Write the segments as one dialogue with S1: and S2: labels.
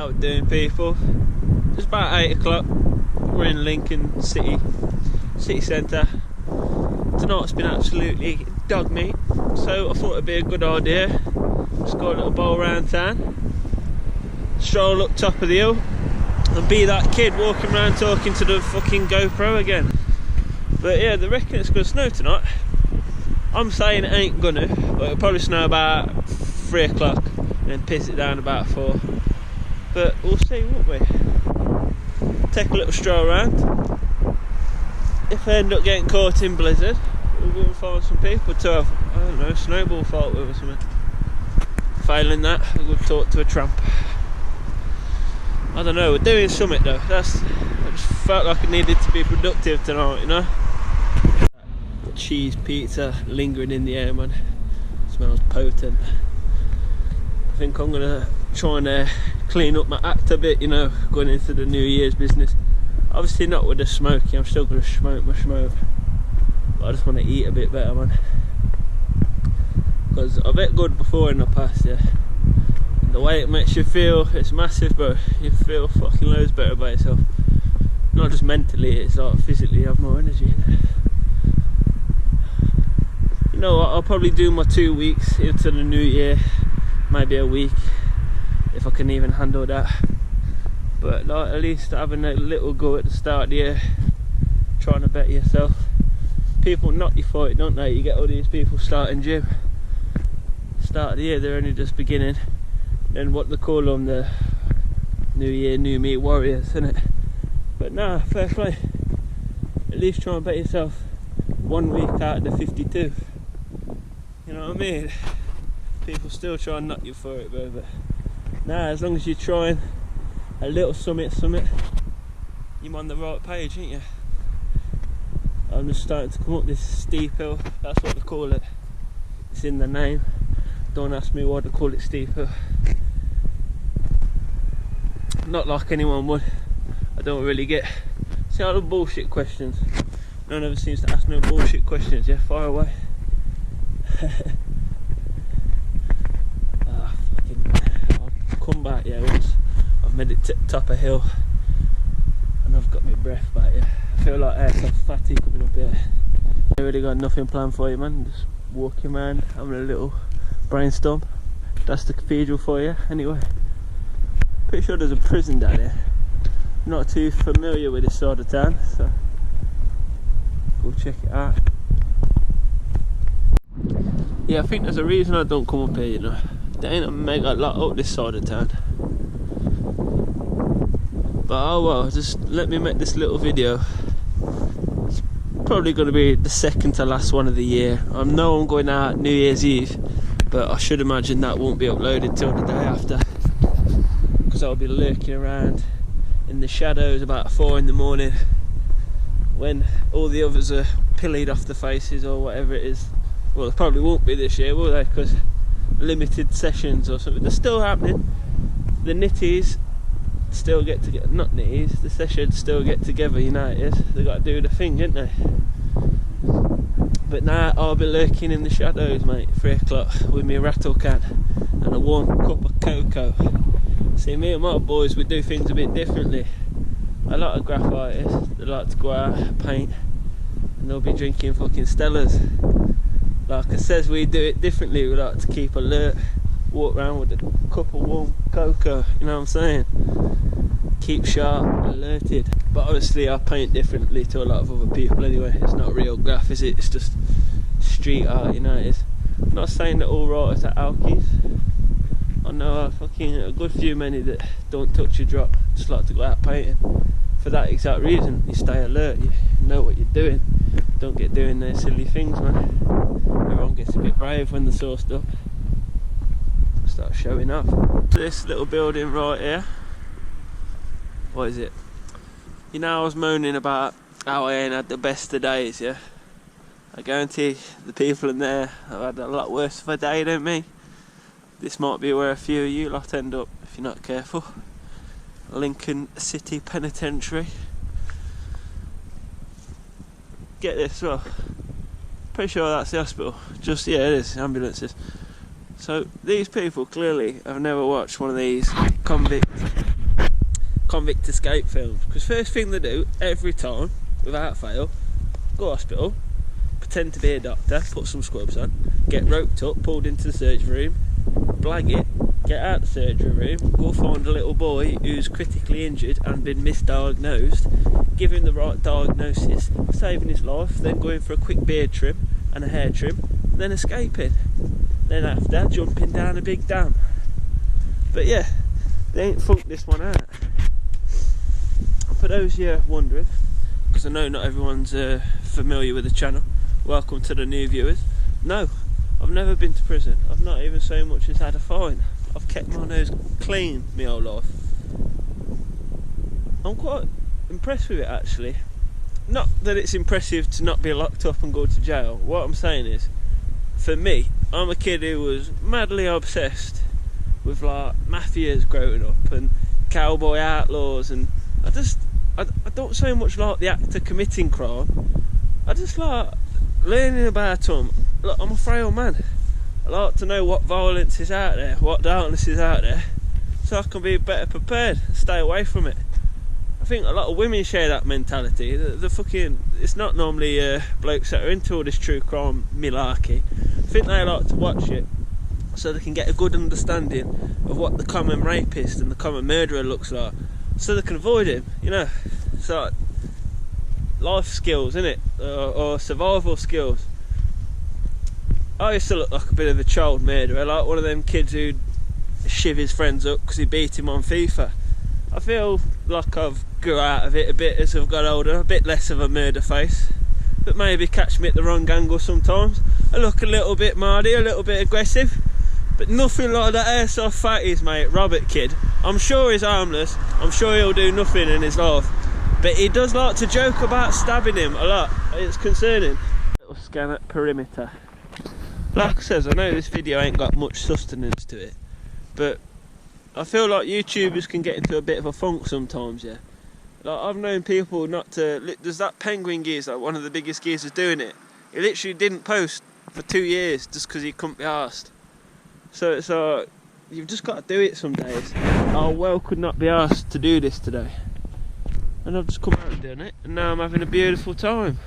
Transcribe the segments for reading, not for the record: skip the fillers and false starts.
S1: How we doing, people? It's about 8 o'clock. We're in Lincoln city centre. Tonight's been absolutely dog meat, so I thought it'd be a good idea. Just go a little bowl around town, stroll up top of the hill, and be that kid walking around talking to the fucking GoPro again. But yeah, they reckon it's gonna snow tonight. I'm saying it ain't gonna, but it'll probably snow about 3 o'clock and then piss it down about 4. But we'll see, won't we? Take a little stroll around. If I end up getting caught in blizzard, we'll go and find some people to have, I don't know, snowball fight with or something. Failing that, we'll talk to a tramp. I don't know, we're doing something though. I just felt like I needed to be productive tonight, you know? Cheese pizza lingering in the air, man. Smells potent. I think I'm gonna try and clean up my act a bit, you know, going into the New Year's business. Obviously not with the smoking, I'm still gonna smoke my smoke, but I just want to eat a bit better, man. Because I've ate good before in the past, yeah. And the way it makes you feel, it's massive, bro. You feel fucking loads better about yourself. Not just mentally, it's like physically you have more energy, innit? You know what, I'll probably do my 2 weeks into the new year, maybe a week, if I can even handle that. But like, at least having a little go at the start of the year, trying to better yourself. People knock you for it, don't they? You get all these people starting gym. Start of the year, they're only just beginning. Then what they call them, the New Year, New Me warriors, isn't it? But nah, fair play. At least try and better yourself 1 week out of the 52. You know what I mean? People still try and knock you for it, bro. But nah, as long as you're trying a little summit, you're on the right page, ain't you? I'm just starting to come up this steep hill. That's what they call it. It's in the name. Don't ask me why they call it steep hill. Not like anyone would. I don't really get. See all the bullshit questions. No one ever seems to ask no bullshit questions. Yeah, fire away. I'll come back, yeah, once I've made it top a hill and I've got my breath back, yeah. I feel like air's a fatty coming up here. I really got nothing planned for you, man. Just walking around, having a little brainstorm. That's the cathedral for you, anyway. Pretty sure there's a prison down here. Not too familiar with this side of town, so go check it out. Yeah, I think there's a reason I don't come up here, you know. There ain't a mega lot up this side of town. But oh well, just let me make this little video. It's probably going to be the second to last one of the year. I know I'm going out New Year's Eve, but I should imagine that won't be uploaded till the day after, because I'll be lurking around in the shadows about 4 in the morning when all the others are pilled off the faces or whatever it is. Well, they probably won't be this year, will they? Because limited sessions or something. They're still happening. The nitties still get together. Not nitties, the sessions still get together, united. They got to do the thing, didn't they? But now I'll be lurking in the shadows, mate, 3 o'clock with my rattle can and a warm cup of cocoa. See, me and my boys, we do things a bit differently. A lot of graph artists, they like to go out, paint, and they'll be drinking fucking Stellas. Like I says, we do it differently. We like to keep alert, walk around with a cup of warm cocoa, you know what I'm saying? Keep sharp, alerted. But obviously I paint differently to a lot of other people anyway. It's not real graph, is it? It's just street art, you know it is. I'm not saying that all writers are alkies. I know a good few many that don't touch your drop, just like to go out painting. For that exact reason, you stay alert, you know what you're doing. Don't get doing those silly things, man. Everyone gets a bit brave when they're sourced up. Start showing off. This little building right here. What is it? You know, I was moaning about how I ain't had the best of days, yeah? I guarantee the people in there have had a lot worse of a day than me. This might be where a few of you lot end up if you're not careful. Lincoln City Penitentiary. Get this, well, pretty sure that's the hospital. Just, yeah, it is, ambulances. So these people clearly have never watched one of these convict escape films, because first thing they do every time, without fail, go to hospital, pretend to be a doctor, put some scrubs on, get roped up, pulled into the surgery room, blag it, get out the surgery room, go find a little boy who's critically injured and been misdiagnosed, give him the right diagnosis, saving his life, then going for a quick beard trim and a hair trim, then escaping, then after jumping down a big dam. But yeah, they ain't funked this one out. For those here wondering, because I know not everyone's familiar with the channel, welcome to the new viewers. No, I've never been to prison. I've not even so much as had a fine. I've kept my nose clean my whole life. I'm quite impressed with it, actually. Not that it's impressive to not be locked up and go to jail. What I'm saying is, for me, I'm a kid who was madly obsessed with like mafias growing up and cowboy outlaws, and I don't so much like the act of committing crime. I just like learning about them. Look, I'm a frail man. I like to know what violence is out there, what darkness is out there, so I can be better prepared and stay away from it. I think a lot of women share that mentality. It's not normally blokes that are into all this true crime malarkey. I think they like to watch it so they can get a good understanding of what the common rapist and the common murderer looks like, so they can avoid him, you know. So life skills, innit, or survival skills. I used to look like a bit of a child murderer, like one of them kids who'd shiv his friends up because he beat him on FIFA. I feel like I've grew out of it a bit as I've got older, a bit less of a murder face, but maybe catch me at the wrong angle sometimes. I look a little bit mardy, a little bit aggressive, but nothing like that airsoft fatties, mate, Robert kid. I'm sure he's harmless, I'm sure he'll do nothing in his life, but he does like to joke about stabbing him a lot. It's concerning. Little scan at perimeter. Like I says, I know this video ain't got much sustenance to it, but I feel like YouTubers can get into a bit of a funk sometimes, yeah. Like, I've known people not to... There's that penguin geezer, one of the biggest geezers doing it. He literally didn't post for 2 years just because he couldn't be arsed. So it's like, you've just got to do it some days. I well could not be asked to do this today. And I've just come out and done it, and now I'm having a beautiful time.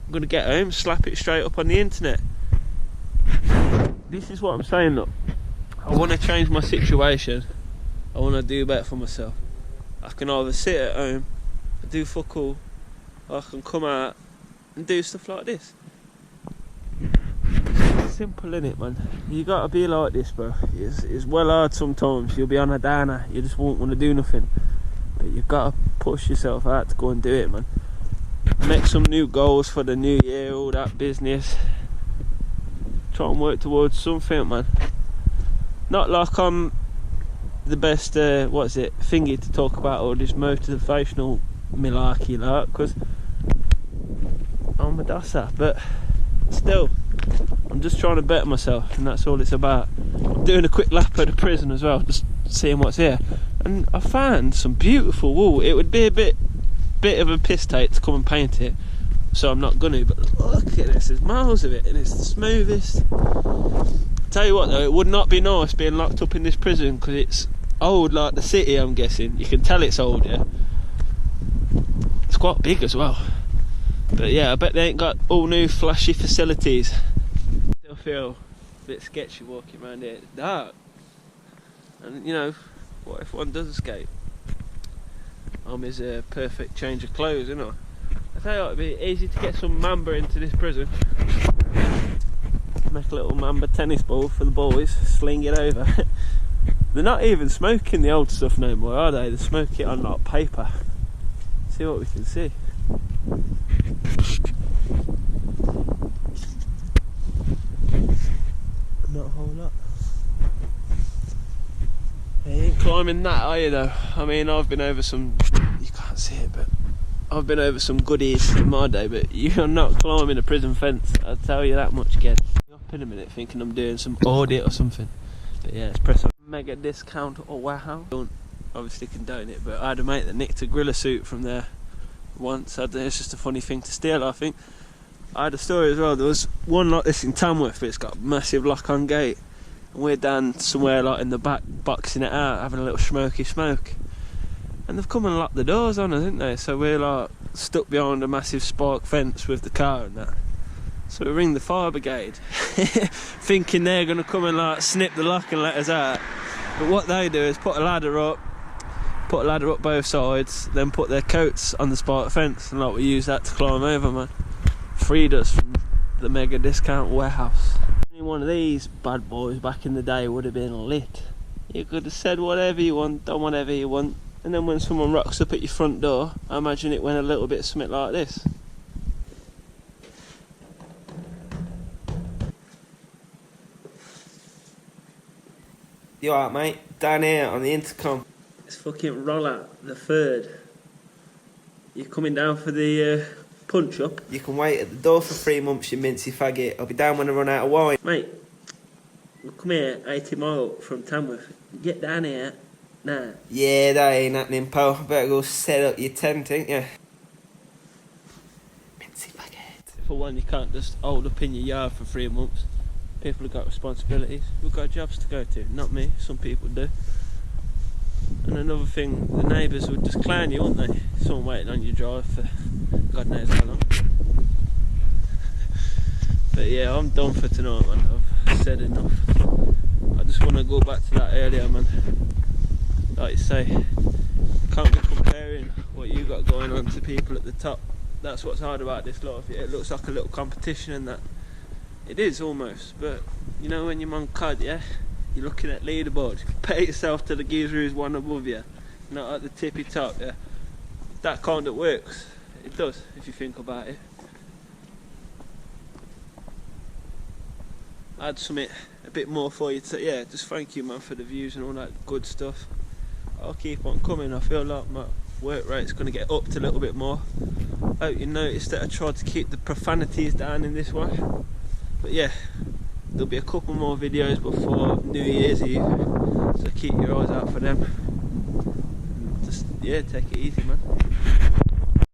S1: I'm going to get home, slap it straight up on the internet. This is what I'm saying, look. I want to change my situation. I want to do better for myself. I can either sit at home and do fuck all, or I can come out and do stuff like this. It's simple, innit, man? You gotta be like this, bro. It's well hard sometimes. You'll be on a downer, you just won't want to do nothing. But you've got to push yourself out to go and do it, man. Make some new goals for the new year, all that business. Try and work towards something, man. Not like I'm the best, thingy to talk about all this motivational malarkey, like, because I'm a dosser, but still, I'm just trying to better myself, and that's all it's about. I'm doing a quick lap of the prison as well, just seeing what's here, and I found some beautiful wool. It would be a bit of a piss take to come and paint it, so I'm not gonna, but look at this, there's miles of it, and it's the smoothest. Tell you what though, it would not be nice being locked up in this prison, because it's old like the city, I'm guessing. You can tell it's old, yeah. It's quite big as well. But yeah, I bet they ain't got all new flashy facilities. Still feel a bit sketchy walking around here. It's dark. And you know, what if one does escape? I'm his perfect change of clothes, isn't I? I tell you what, it'd be easy to get some mamba into this prison. Make a little mamba tennis ball for the boys, sling it over. They're not even smoking the old stuff no more, are they? They smoke it on like paper. See what we can see. Not a whole lot. You ain't climbing that, are you though? I mean, I've been over some, you can't see it, but I've been over some goodies in my day, but you're not climbing a prison fence, I'll tell you that much again. Up in a minute thinking I'm doing some audit or something, but yeah, let's press on mega discount or wow. Don't obviously condone it, but I had a mate that nicked a gorilla suit from there once. It's just a funny thing to steal, I think. I had a story as well. There was one like this in Tamworth, but it's got a massive lock-on gate, and we're down somewhere like in the back boxing it out, having a little smoky smoke, and they've come and locked the doors on us, haven't they? So we're like stuck behind a massive spike fence with the car and that. So we ring the fire brigade thinking they're going to come and like snip the lock and let us out, but what they do is put a ladder up both sides, then put their coats on the spike fence, and like we use that to climb over, man. Freed us from the mega discount warehouse. Any one of these bad boys back in the day would have been lit. You could have said whatever you want, done whatever you want, and then when someone rocks up at your front door, I imagine it went a little bit something like this. You alright, mate? Down here on the intercom. It's fucking Roller the third. You coming down for the punch up? You can wait at the door for 3 months, you mincy faggot. I'll be down when I run out of wine. Mate, we'll come here 80 mile from Tamworth. Get down here now. Yeah, that ain't happening, pal. Better go set up your tent, ain't you? Mincy faggot. For one, you can't just hold up in your yard for 3 months. People have got responsibilities. We've got jobs to go to. Not me, some people do. And another thing, the neighbours would just clown you, wouldn't they? Someone waiting on your drive for God knows how long. But yeah, I'm done for tonight, man. I've said enough. I just want to go back to that earlier, man. Like you say, can't be comparing what you got going on to people at the top. That's what's hard about this life. It looks like a little competition and that. It is almost, but you know when you're on COD, yeah? You're looking at leaderboard, compare yourself to the geezer who's one above you, not at the tippy top, yeah? That kind of works. It does, if you think about it. I had something a bit more for you to, yeah, just thank you, man, for the views and all that good stuff. I'll keep on coming. I feel like my work rate's going to get upped a little bit more. I hope you noticed that I tried to keep the profanities down in this one. But yeah, there'll be a couple more videos before New Year's Eve, so keep your eyes out for them. Just, yeah, take it easy, man.